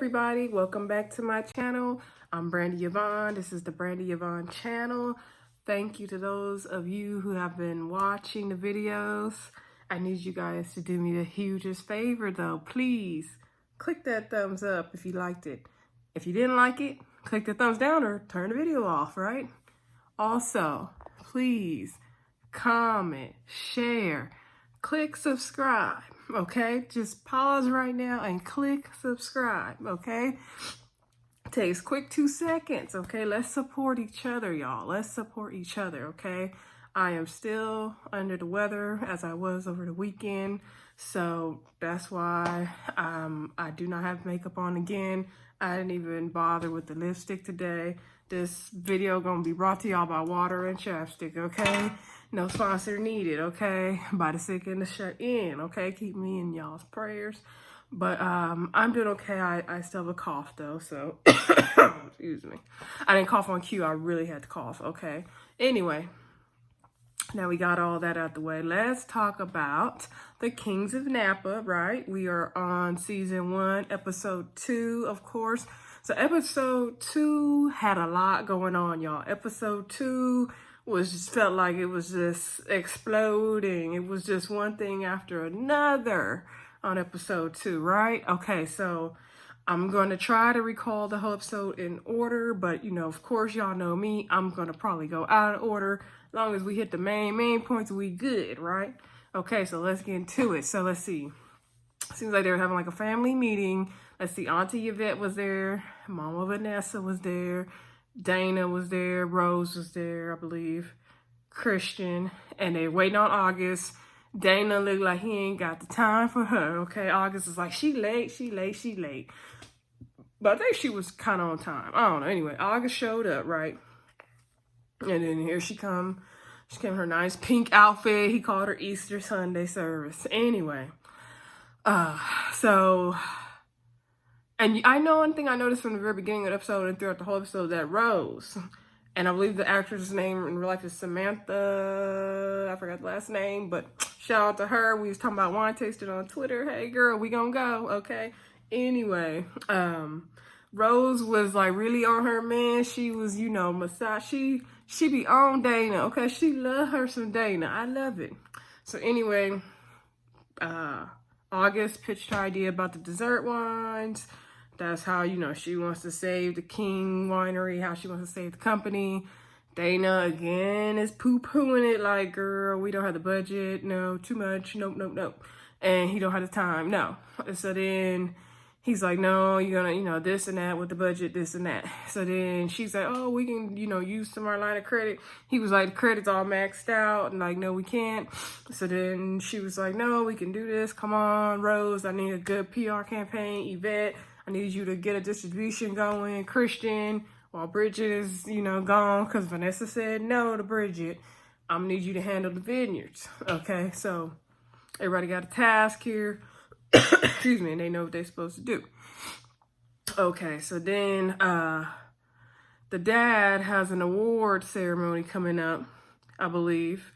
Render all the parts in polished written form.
everybody, welcome back to my channel. I'm Brandy Yvonne. This is the Brandy Yvonne channel. Thank you to those of you who have been watching the videos. I need you guys to do me the hugest favor though. Please click that thumbs up if you liked it. If you didn't like it, click the thumbs down or turn the video off, right? Also, please comment, share, click subscribe, okay? Just pause right now and click subscribe, okay? Takes quick 2 seconds, okay? Let's support each other, y'all. Let's support each other, okay? I am still under the weather as I was over the weekend, so that's why I do not have makeup on again. I didn't even bother with the lipstick today. This video gonna be brought to y'all by water and chapstick, okay? No sponsor needed, okay? By the sick and the shut in, okay? Keep me in y'all's prayers. But I'm doing okay. I still have a cough though, so excuse me. I didn't cough on cue. I really had to cough, okay? Anyway, now we got all that out the way. Let's talk about the Kings of Napa, right? We are on season 1, episode 2, of course. So episode 2 had a lot going on, y'all. Episode 2 felt like it was just exploding. It was just one thing after another on episode 2, right? Okay, so I'm going to try to recall the whole episode in order, but you know, of course, y'all know me. I'm going to probably go out of order. As long as we hit the main points, we good, right? Okay, so let's get into it. So let's see. Seems like they were having like a family meeting. Let's see, Auntie Yvette was there. Mama Vanessa was there. Dana was there. Rose was there, I believe. Christian. And they waiting on August. Dana looked like he ain't got the time for her, okay? August is like, she late. But I think she was kind of on time. I don't know. Anyway, August showed up, right? And then here she come. She came in her nice pink outfit. He called her Easter Sunday service. Anyway, so, and I know one thing I noticed from the very beginning of the episode and throughout the whole episode, that Rose, and I believe the actress's name in real life is Samantha, I forgot the last name, but shout out to her. We was talking about wine tasting on Twitter. Hey girl, we gonna go, okay? Anyway, Rose was like really on her man. She was, you know, massage. She be on Dana, okay? She love her some Dana. I love it. So anyway, August pitched her idea about the dessert wines. That's how, you know, she wants to save the King Winery, how she wants to save the company. Dana, again, is poo-pooing it like, girl, we don't have the budget. No, too much. Nope. And he don't have the time. No. And so then he's like, no, you're gonna, you know, this and that with the budget, this and that. So then she's like, oh, we can, you know, use some of our line of credit. He was like, the credit's all maxed out. And like, no, we can't. So then she was like, no, we can do this. Come on, Rose. I need a good PR campaign. Yvette, I need you to get a distribution going. Christian, while Bridget is, you know, gone, because Vanessa said no to Bridget, I'm gonna need you to handle the vineyards. Okay, so everybody got a task here. Excuse me, and they know what they're supposed to do. Okay, so then the dad has an award ceremony coming up, I believe,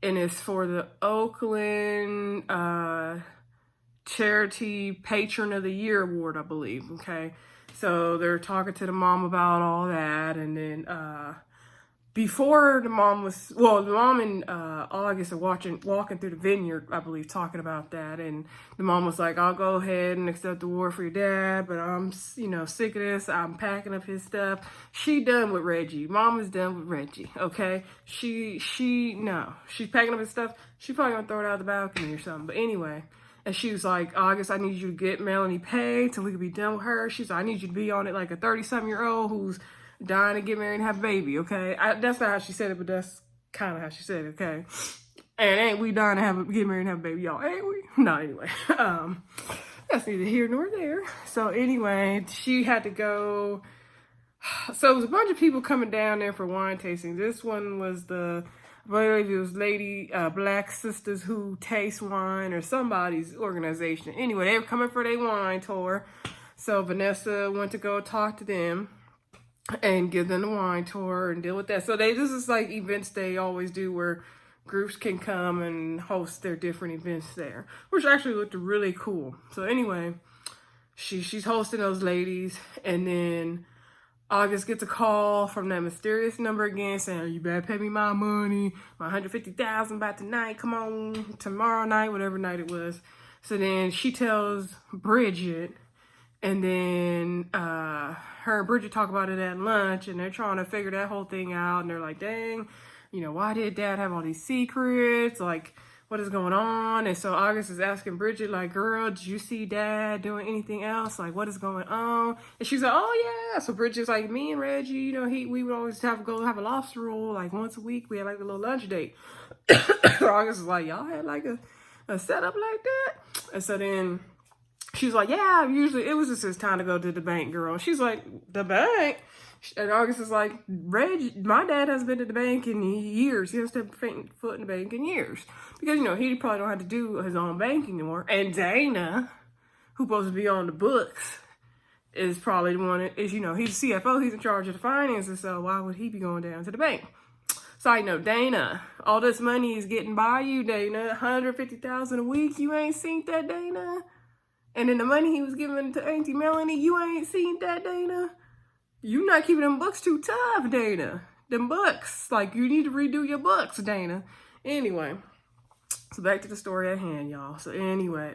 and it's for the Oakland Charity Patron of the Year Award, I believe, okay? So they're talking to the mom about all that, and then before the mom and August are walking through the vineyard, I believe, talking about that, and the mom was like, I'll go ahead and accept the award for your dad, but I'm, you know, sick of this. I'm packing up his stuff. She done with Reggie. Mama's done with Reggie, okay? She's packing up his stuff. She probably gonna throw it out the balcony or something, but anyway. And she was like, August, I need you to get Melanie paid till we can be done with her. She's like, I need you to be on it like a 30-something-year-old who's dying to get married and have a baby, okay? That's not how she said it, but that's kind of how she said it, okay? And ain't we dying to get married and have a baby, y'all? Ain't we? No, anyway. That's neither here nor there. So anyway, she had to go. So it was a bunch of people coming down there for wine tasting. This one was I believe it was Lady Black Sisters Who Taste Wine or somebody's organization. Anyway, they were coming for their wine tour. So Vanessa went to go talk to them and give them the wine tour and deal with that. So this is like events they always do where groups can come and host their different events there, which actually looked really cool. So anyway, she's hosting those ladies, and then August gets a call from that mysterious number again saying, you better pay me my money, my $150,000 by tonight, come on, tomorrow night, whatever night it was. So then she tells Bridget, and then her and Bridget talk about it at lunch, and they're trying to figure that whole thing out, and they're like, dang, why did Dad have all these secrets? Like, what is going on? And so August is asking Bridget, like, girl, did you see Dad doing anything else? Like, what is going on? And she's like, oh, yeah. So Bridget's like, me and Reggie, we would always go have a lobster roll, like, once a week. We had, like, a little lunch date. So August is like, y'all had, like, a setup like that? And so then she's like, yeah, usually it was just his time to go to the bank, girl. And she's like, the bank? And August is like, Reggie, my dad hasn't been to the bank in years. He hasn't stepped foot in the bank in years. Because, he probably don't have to do his own banking anymore. And Dana, who's supposed to be on the books, is probably the one that is, he's the CFO. He's in charge of the finances. So why would he be going down to the bank? So I know, Dana, all this money is getting by you, Dana. $150,000 a week. You ain't seen that, Dana? And then the money he was giving to Auntie Melanie, you ain't seen that, Dana? You not keeping them books too tough, Dana. Them books. Like, you need to redo your books, Dana. Anyway. So back to the story at hand, y'all. So anyway,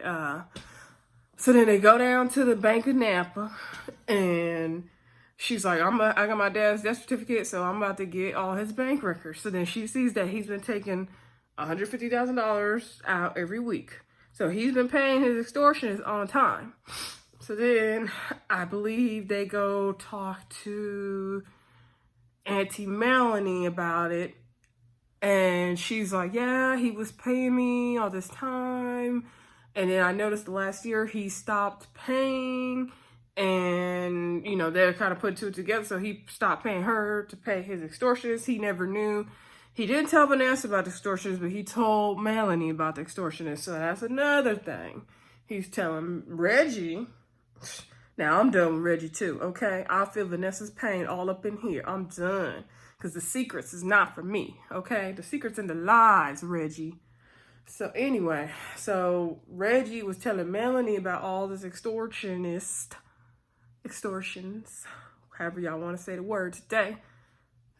so then they go down to the Bank of Napa, and she's like, I got my dad's death certificate, so I'm about to get all his bank records. So then she sees that he's been taking $150,000 out every week. So he's been paying his extortionists on time. So then I believe they go talk to Auntie Melanie about it. And she's like, yeah, he was paying me all this time. And then I noticed the last year he stopped paying. And, they're kind of put two together. So he stopped paying her to pay his extortionists. He never knew. He didn't tell Vanessa about the extortionists, but he told Melanie about the extortionists. So that's another thing. He's telling Reggie. Now, I'm done with Reggie, too, okay? I feel Vanessa's pain all up in here. I'm done. Because the secrets is not for me, okay? The secret's in the lies, Reggie. So, anyway. So, Reggie was telling Melanie about all this extortions, however y'all want to say the word today,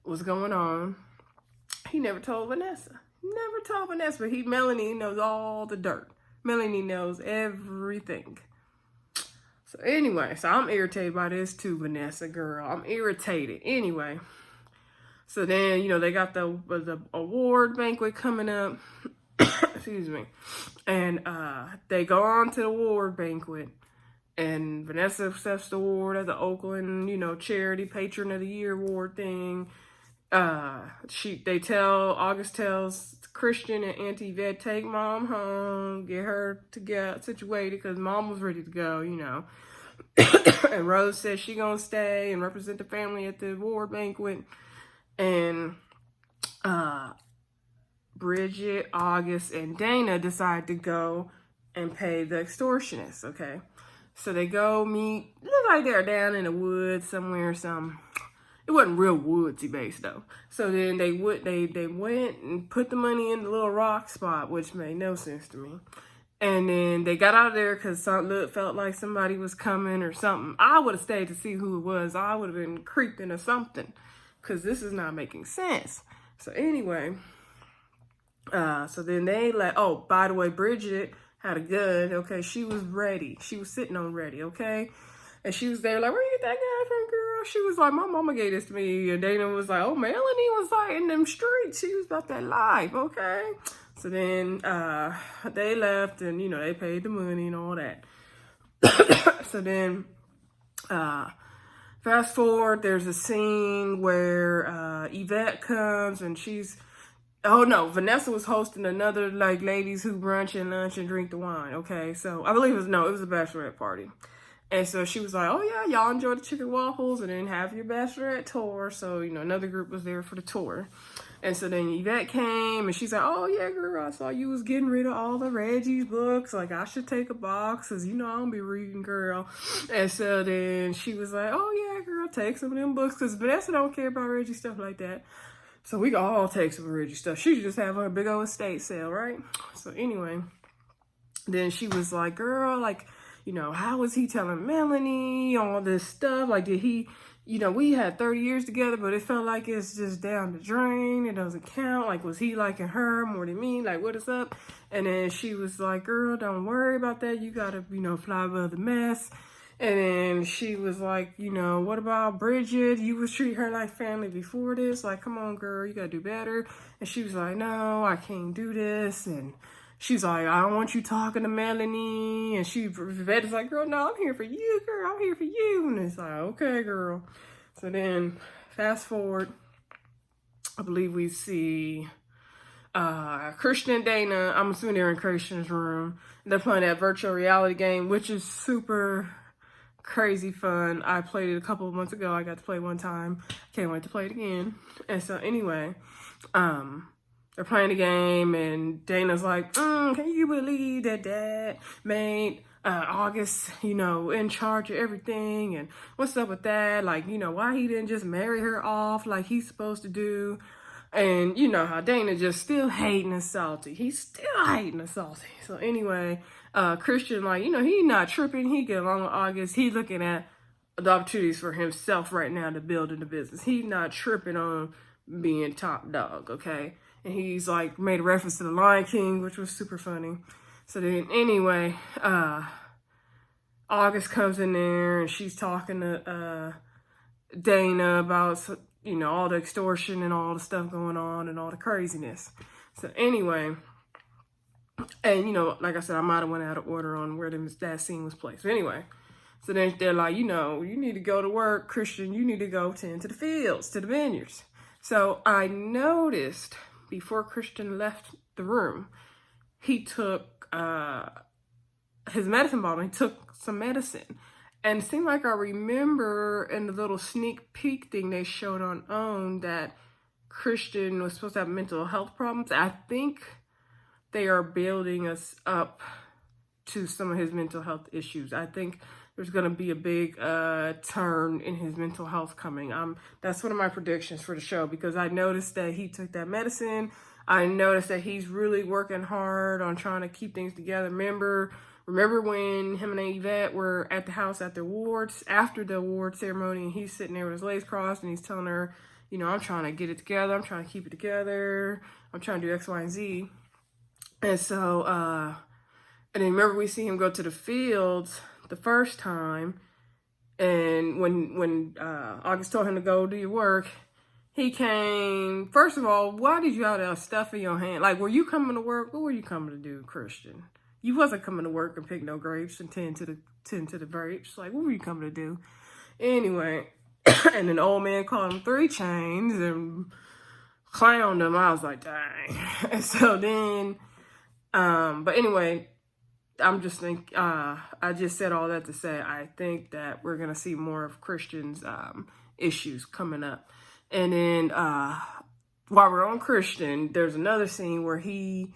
what's going on. He never told Vanessa. But Melanie knows all the dirt. Melanie knows everything. So anyway, so I'm irritated by this too, Vanessa, girl. I'm irritated. Anyway, so then, they got the award banquet coming up. Excuse me. And they go on to the award banquet. And Vanessa accepts the award at the Oakland, charity patron of the year award thing. August tells Christian and Auntie Yvette, take Mom home, get her to get situated because Mom was ready to go, And Rose says she gonna stay and represent the family at the award banquet. And Bridget, August, and Dana decide to go and pay the extortionists, okay? So they go meet, look like they're down in the woods somewhere or something. It wasn't real woodsy based though. So then they went and put the money in the little rock spot, which made no sense to me. And then they got out of there because something felt like somebody was coming or something. I would have stayed to see who it was. I would have been creeping or something because this is not making sense. So anyway, so then they oh, by the way, Bridget had a gun. Okay, she was ready. She was sitting on ready, okay? And she was there like, where you get that guy from, girl? She was like, my mama gave this to me. And Dana was like, oh, Melanie was like in them streets. She was about that life, okay? So then they left and, they paid the money and all that. So then fast forward, there's a scene where Yvette comes and she's, oh no, Vanessa was hosting another like ladies who brunch and lunch and drink the wine, okay? So I believe it was a bachelorette party. And so she was like, oh, yeah, y'all enjoyed the chicken waffles and then have your bachelorette tour. So, another group was there for the tour. And so then Yvette came and she's like, oh, yeah, girl, I saw you was getting rid of all the Reggie's books. Like, I should take a box because, I don't be reading, girl. And so then she was like, oh, yeah, girl, take some of them books because Vanessa don't care about Reggie stuff like that. So we can all take some Reggie stuff. She should just have her big old estate sale, right? So anyway, then she was like, girl, like, how was he telling Melanie all this stuff? Like, did he, we had 30 years together, but it felt like it's just down the drain. It doesn't count. Like, was he liking her more than me? Like, what is up? And then she was like, girl, don't worry about that. You got to, fly above the mess. And then she was like, what about Bridget? You was treating her like family before this. Like, come on, girl, you got to do better. And she was like, no, I can't do this. And she's like, I don't want you talking to Melanie. And Yvette's like, girl, no, I'm here for you, girl. I'm here for you. And it's like, okay, girl. So then fast forward, I believe we see Christian and Dana. I'm assuming they're in Christian's room. They're playing that virtual reality game, which is super crazy fun. I played it a couple of months ago. I got to play one time. Can't wait to play it again. And so anyway, they're playing the game, and Dana's like, can you believe that Dad made August, in charge of everything? And what's up with that? Like, why he didn't just marry her off like he's supposed to do? And you know how Dana just still hating and salty. He's still hating and salty. So anyway, Christian, like, he not tripping. He get along with August. He looking at the opportunities for himself right now to build in the business. He's not tripping on being top dog, okay? And he's like made a reference to the Lion King, which was super funny. So then anyway, August comes in there and she's talking to Dana about, all the extortion and all the stuff going on and all the craziness. So anyway, and like I said, I might have went out of order on where that scene was placed. But anyway, so then they're like, you need to go to work, Christian. You need to go tend to the fields, to the vineyards. So I noticed before Christian left the room, he took his medicine bottle. He took some medicine. And it seemed like I remember in the little sneak peek thing they showed on OWN that Christian was supposed to have mental health problems. I think they are building us up to some of his mental health issues. I think there's going to be a big turn in his mental health coming. That's one of my predictions for the show, because I noticed that he took that medicine. I noticed that he's really working hard on trying to keep things together. Remember when him and Yvette were at the house after the award ceremony, and he's sitting there with his legs crossed and he's telling her, I'm trying to get it together. I'm trying to keep it together. I'm trying to do X, Y, and Z. And so, and then remember we see him go to the fields the first time, and when August told him to go do your work, he came. First of all, why did you have that stuff in your hand? Like, were you coming to work? What were you coming to do, Christian? You wasn't coming to work and pick no grapes and tend to the grapes. Like, what were you coming to do? Anyway, and then the old man called him 3 chains and clowned him. I was like, dang. And so then, but anyway, I'm just think I just said all that to say I think that we're gonna see more of Christian's issues coming up. And then while we're on Christian, there's another scene where he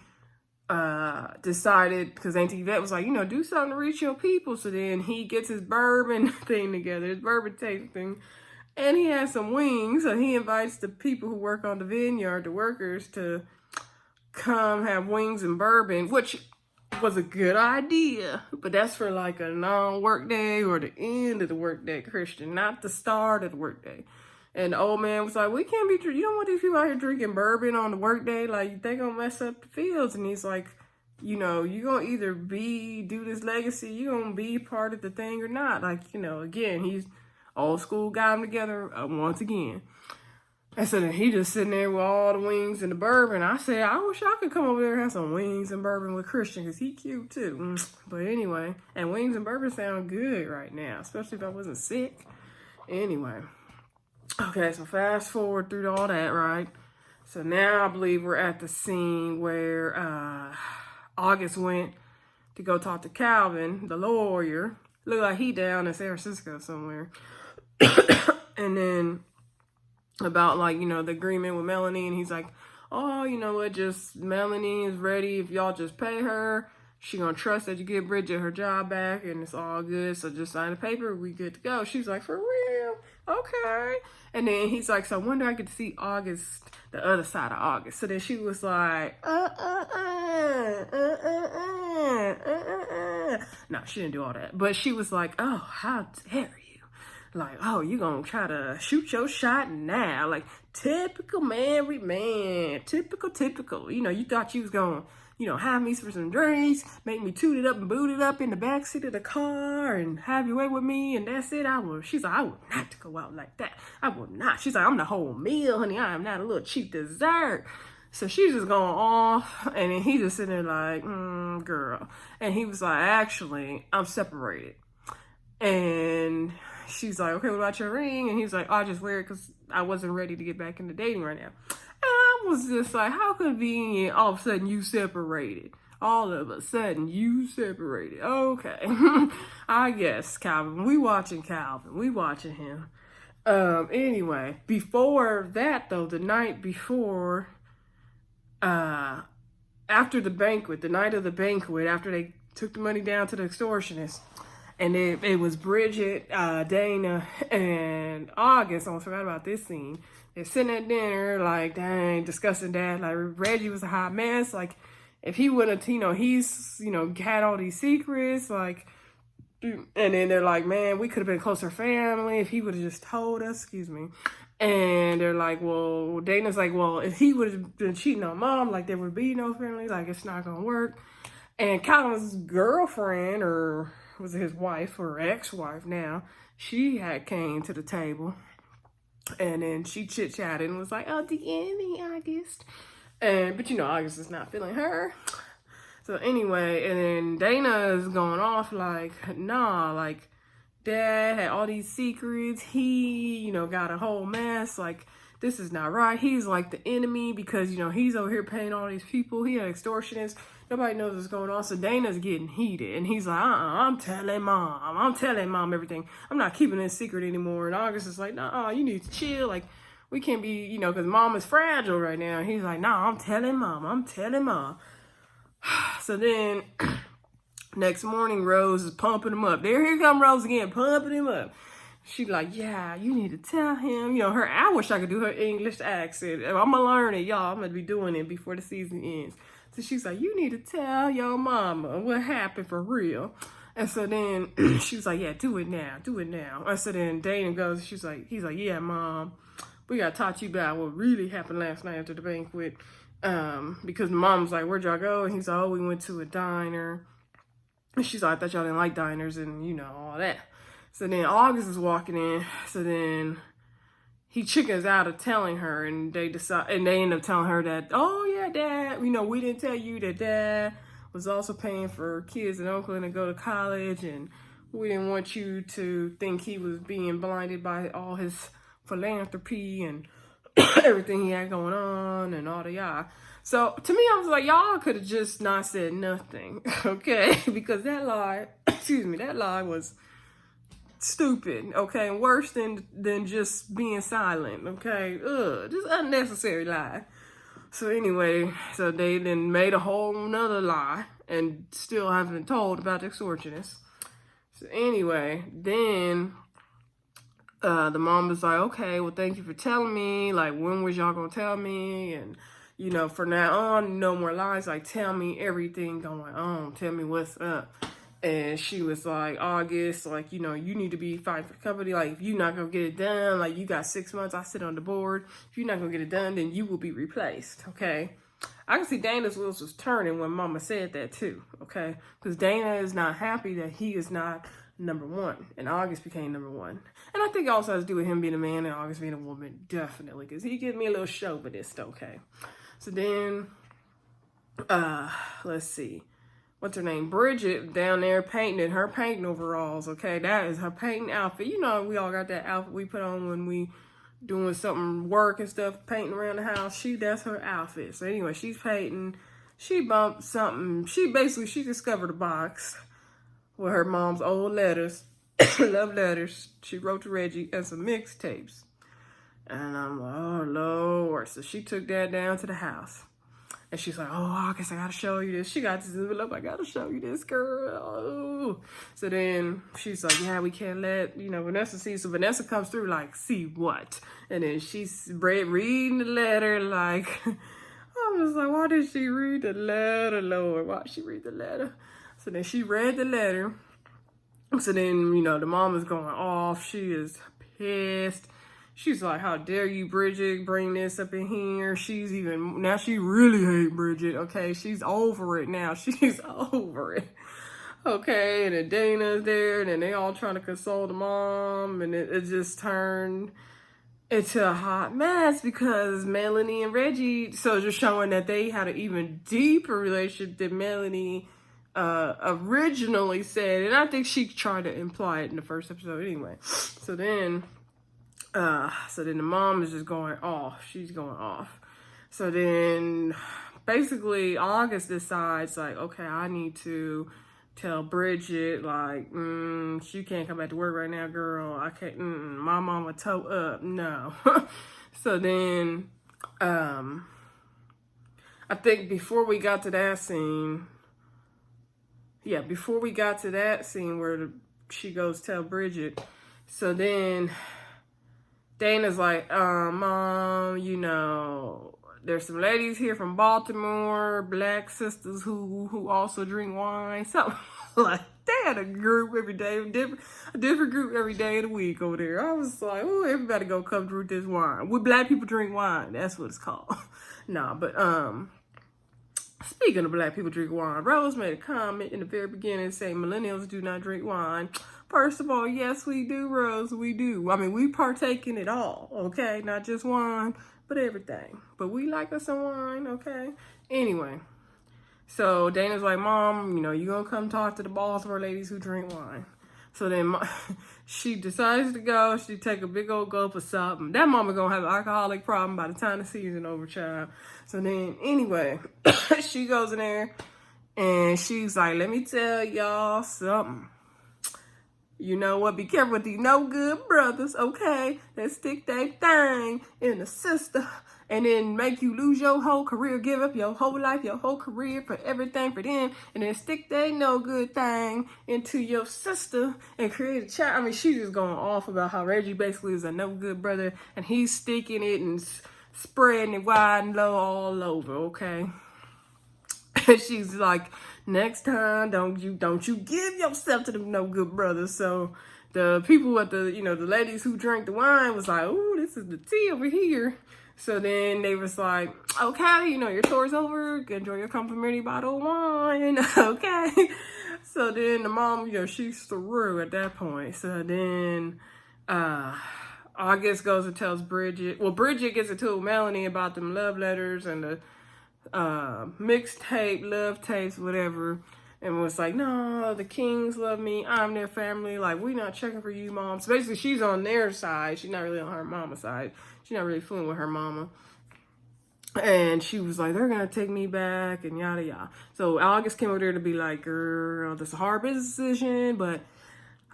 decided, because Auntie Yvette was like, do something to reach your people. So then he gets his bourbon thing together, his bourbon tasting, and he has some wings. So he invites the people who work on the vineyard, the workers, to come have wings and bourbon, which was a good idea. But that's for like a non-work day or the end of the work day, Christian, not the start of the work day. And the old man was like, we can't be, you don't want these people out here drinking bourbon on the work day. Like, they gonna mess up the fields. And he's like, you gonna either do this legacy, you gonna be part of the thing or not. Like, again, he's old school, got them together once again. And so then he just sitting there with all the wings and the bourbon. I said, I wish I could come over there and have some wings and bourbon with Christian, because he cute too. But anyway, and wings and bourbon sound good right now, especially if I wasn't sick. Anyway. Okay, so fast forward through all that, right? So now I believe we're at the scene where August went to go talk to Calvin, the lawyer. Look like he down in San Francisco somewhere. And then about the agreement with Melanie, and he's like, oh, you know what, just Melanie is ready. If y'all just pay her, she gonna trust that you give Bridget her job back, and it's all good. So just sign the paper, we good to go. She's like, for real? Okay. And then he's like, so when do I get to see August, the other side of August? So then she was like, No, she didn't do all that. But she was like, oh, how dare you? Like, oh, you gonna try to shoot your shot now. Like, typical married man. Typical. You know, you thought you was gonna, you know, have me for some drinks, make me toot it up and boot it up in the backseat of the car and have you away with me, and that's it. She's like, I would not go out like that. I would not. She's like, I'm the whole meal, honey. I am not a little cheap dessert. So she's just going off, and then he just sitting there like, girl. And he was like, actually, I'm separated. And she's like, okay, what about your ring? And he's like, oh, I just wear it because I wasn't ready to get back into dating right now. And I was just like, how convenient, all of a sudden you separated. All of a sudden you separated. Okay. I guess, Calvin. We watching Calvin. We watching him. Anyway, before that, though, the night before... after the banquet, the night of the banquet, after they took the money down to the extortionist, and it was Bridget, Dana, and August. I almost forgot about this scene. They're sitting at dinner, like, dang, discussing that. Like, Reggie was a hot mess. Like, if he wouldn't have, you know, he's, you know, had all these secrets, like, and then they're like, man, we could have been closer family if he would have just told us, excuse me. And they're like, well, Dana's like, well, if he would have been cheating on mom, like, there would be no family, like, it's not gonna work. And Calvin's girlfriend, or was it his wife or ex-wife now, she had came to the table, and then she chit-chatted and was like, oh, the enemy, August. But you know, August is not feeling her. So anyway, and then Dana is going off like, nah, like, Dad had all these secrets. He, you know, got a whole mess. Like, this is not right. He's like the enemy because, you know, he's over here paying all these people. He had extortionists. Nobody knows what's going on. So Dana's getting heated. And he's like, I'm telling mom everything. I'm not keeping this secret anymore. And August is like, nah, you need to chill. Like, we can't be, you know, because mom is fragile right now. And he's like, nah, I'm telling mom. So then... next morning, Rose is pumping him up. Here come Rose again, pumping him up. She's like, yeah, you need to tell him. You know, I wish I could do her English accent. I'm going to learn it, y'all. I'm going to be doing it before the season ends. So she's like, you need to tell your mama what happened for real. And so then she was like, yeah, do it now. And so then Dana goes, he's like, yeah, mom, we got to talk to you about what really happened last night after the banquet. Because mom's like, where'd y'all go? And he's like, oh, we went to a diner. And she's like, I thought y'all didn't like diners and, you know, all that. So then August is walking in. So then he chickens out of telling her, and they end up telling her that, oh yeah, Dad, you know, we didn't tell you that Dad was also paying for kids in Oakland to go to college, and we didn't want you to think he was being blinded by all his philanthropy and everything he had going on and all the y'all. So to me, I was like, y'all could have just not said nothing, okay? Because that lie, that lie was stupid, okay? And worse than just being silent, okay? Just unnecessary lie. So anyway, so they then made a whole nother lie and still haven't told about the extortionist. So anyway, then the mom was like, okay, well, thank you for telling me. Like, when was y'all gonna tell me? And, you know, from now on, no more lies. Like, tell me everything going on. Tell me what's up. And she was like, August, like, you know, you need to be fighting for the company. Like, if you're not going to get it done, like, you got 6 months. I sit on the board. If you're not going to get it done, then you will be replaced, okay? I can see Dana's wheels was turning when Mama said that, too, okay? Because Dana is not happy that he is not number one. And August became number one. And I think it also has to do with him being a man and August being a woman, definitely. Because he gives me a little chauvinist, okay? So then, let's see. What's her name? Bridget down there painting her painting overalls, okay? That is her painting outfit. You know, we all got that outfit we put on when we doing something, work and stuff, painting around the house. That's her outfit. So anyway, she's painting. She bumped something. She discovered a box with her mom's old letters, love letters. She wrote to Reggie and some mixtapes. And I'm like, oh, Lord. So she took that down to the house. And she's like, oh, I guess I got to show you this. She got this envelope. I got to show you this, girl. Oh. So then she's like, yeah, we can't let, you know, Vanessa see. So Vanessa comes through like, see what? And then she's reading the letter like, I was like, why did she read the letter, Lord? Why did she read the letter? So then she read the letter. So then, you know, the mom is going off. She is pissed. She's like, how dare you, Bridget, bring this up in here. Now she really hate Bridget, okay? She's over it now. She's over it. Okay, and then Dana's there, and then they all trying to console the mom, and it just turned into a hot mess because Melanie and Reggie, so just showing that they had an even deeper relationship than Melanie originally said, and I think she tried to imply it in the first episode anyway. So then the mom is just going off. She's going off. So then basically August decides like, okay, I need to tell Bridget like, she can't come back to work right now, girl. I can't. My mama toe up. No. So then, I think before we got to that scene. Yeah, before we got to that scene where she goes tell Bridget. So then Dana's like, Mom, you know, there's some ladies here from Baltimore, black sisters who also drink wine. So like they had a group every day, a different group every day of the week over there. I was like, oh, everybody go come drink this wine. We black people drink wine. That's what it's called. Nah, but speaking of black people drink wine, Rose made a comment in the very beginning saying millennials do not drink wine. First of all, yes, we do, Rose. We do. I mean, we partake in it all, okay? Not just wine, but everything. But we like us some wine, okay? Anyway, so Dana's like, Mom, you know, you gonna come talk to the Baltimore ladies who drink wine. So then she decides to go. She take a big old gulp of something. That mama gonna have an alcoholic problem by the time the season over, child. So then, anyway, she goes in there and she's like, let me tell y'all something. You know what? Be careful with these no good brothers, okay? That stick that thing in the sister and then make you lose your whole career, give up your whole life, your whole career for everything for them, and then stick that no good thing into your sister and create a child. I mean, she's just going off about how Reggie basically is a no good brother and he's sticking it and spreading it wide and low all over, okay? And she's like, next time, don't you give yourself to them no good brothers. So the people at the, you know, the ladies who drank the wine was like, ooh, this is the tea over here. So then they was like, okay, you know, your tour's over. Enjoy your complimentary bottle of wine. Okay. So then the mom, you know, she's through at that point. So then August goes and tells Bridget. Well, Bridget gets it to Melanie about them love letters and the mixtape, love tapes, whatever. And was like, no, the Kings love me. I'm their family. Like, we not checking for you, Mom. So basically, she's on their side. She's not really on her mama's side. She's not really fooling with her mama. And she was like, they're going to take me back and yada, yada. So August came over there to be like, girl, this is a hard business decision, but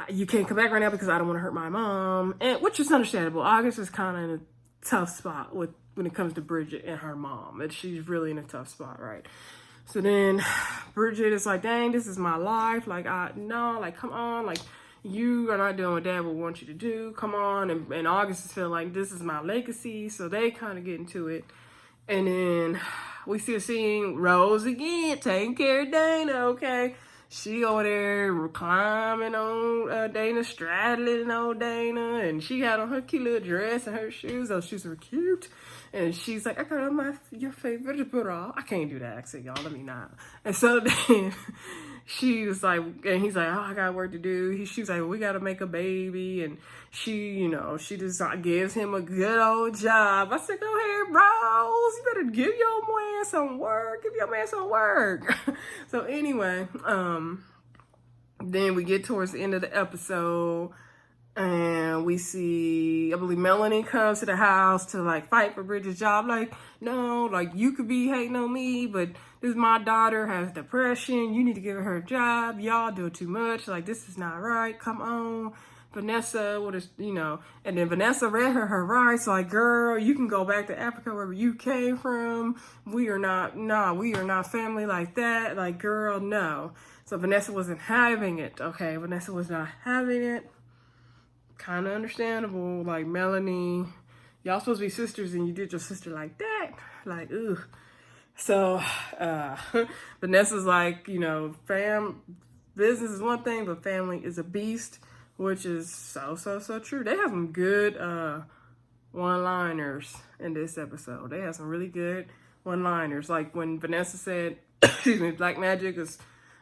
you can't come back right now because I don't want to hurt my mom. And which is understandable. August is kind of in a tough spot when it comes to Bridget and her mom. And she's really in a tough spot, right? So then Bridget is like, dang, this is my life. Like, come on. Like, you are not doing what Dad would want you to do. Come on. And August is feeling like this is my legacy. So they kind of get into it. And then we see a scene, Rose again, taking care of Dana, okay? She over there climbing on Dana, straddling on Dana, and she had on her cute little dress and her shoes. Those shoes were cute. And she's like, I got on your favorite bra. I can't do that accent, y'all. Let me not. And so then she was like, and he's like, oh, I got work to do. She's like, well, we got to make a baby. And she, you know, she just gives him a good old job. I said, go ahead, Rose. You better give your man some work. Give your man some work. So anyway, then we get towards the end of the episode. And we see, I believe Melanie comes to the house to like fight for Bridget's job. Like, no, like you could be hating on me, but this my daughter has depression. You need to give her a job. Y'all do too much. Like, this is not right. Come on. Vanessa, what is, you know, and then Vanessa read her rights. Like, girl, you can go back to Africa wherever you came from. We are not family like that. Like, girl, no. So Vanessa wasn't having it. Okay. Vanessa was not having it. Kind of understandable. Like, Melanie, y'all supposed to be sisters and you did your sister like that. Like, ugh. So Vanessa's like, business is one thing, but family is a beast, which is so true. They have some good one-liners in this episode. They have some really good one-liners. Like when Vanessa said, excuse me, Black Magic is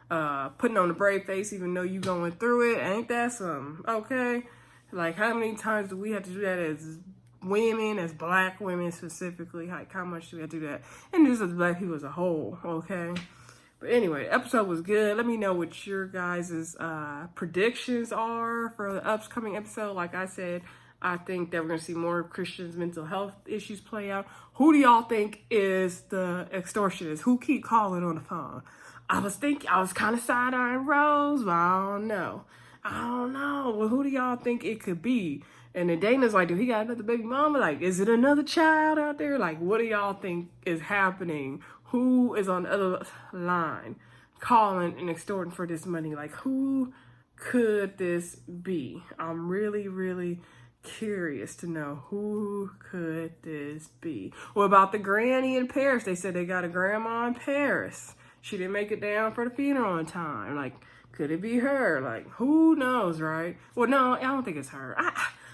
putting on a brave face even though you going through it. Ain't that something? Okay. Like how many times do we have to do that as women, as black women specifically? Like how much do we have to do that? And just as black people as a whole, okay? But anyway, the episode was good. Let me know what your guys' predictions are for the upcoming episode. Like I said, I think that we're going to see more Christians' mental health issues play out. Who do y'all think is the extortionist? Who keep calling on the phone? I was kind of side-eyeing Rose, but I don't know. Well, who do y'all think it could be? And then Dana's like, do he got another baby mama? Like, is it another child out there? Like, what do y'all think is happening? Who is on the other line calling and extorting for this money? Like, who could this be? I'm really curious to know who could this be. What about the granny in Paris? They said they got a grandma in Paris. She didn't make it down for the funeral in time. Like, could it be her? Like, who knows, right? Well, no, I don't think it's her.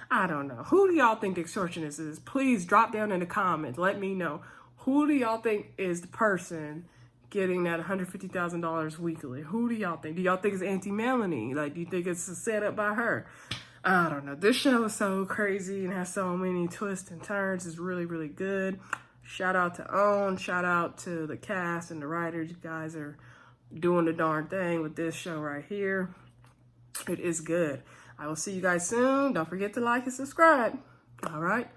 I don't know. Who do y'all think the extortionist is? Please drop down in the comments. Let me know. Who do y'all think is the person getting that $150,000 weekly? Who do y'all think? Do y'all think it's Auntie Melanie? Like, do you think it's set up by her? I don't know. This show is so crazy and has so many twists and turns. It's really good. Shout out to OWN. Shout out to the cast and the writers. You guys are doing the darn thing with this show right here. It is good. I will see you guys soon. Don't forget to like and subscribe. All right.